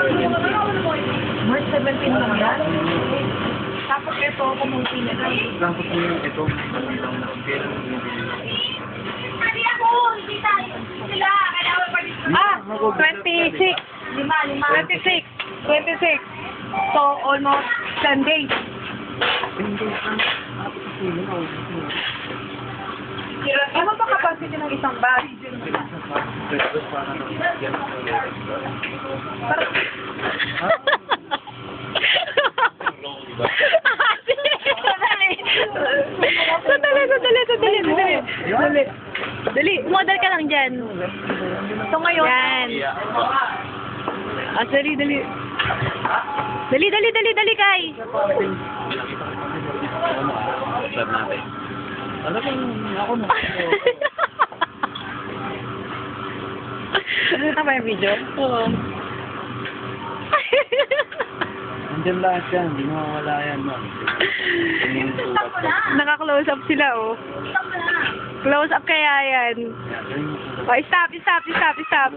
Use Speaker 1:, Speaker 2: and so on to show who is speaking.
Speaker 1: March 17 lang yan. Tapos ito, kumunti na lang.
Speaker 2: Tapos ito,
Speaker 3: Hindi ako, hindi tayo. Sila, kailangan pa
Speaker 1: 26. 26. 26. So, almost 10 days. Ano ba capacity ng isang bus?
Speaker 4: Dali, model ka lang dyan.
Speaker 1: So, ngayon,
Speaker 4: Yan. Ah, dali. Dali, Kai.
Speaker 2: Start natin. Ano kung ako na?
Speaker 1: ano na ba yung video?
Speaker 4: Oo.
Speaker 2: Nandiyan lahat yan, hindi mawawala yan, ma'am.
Speaker 4: Naka-close up sila, oh. Close up kaya yan. Oh, stop.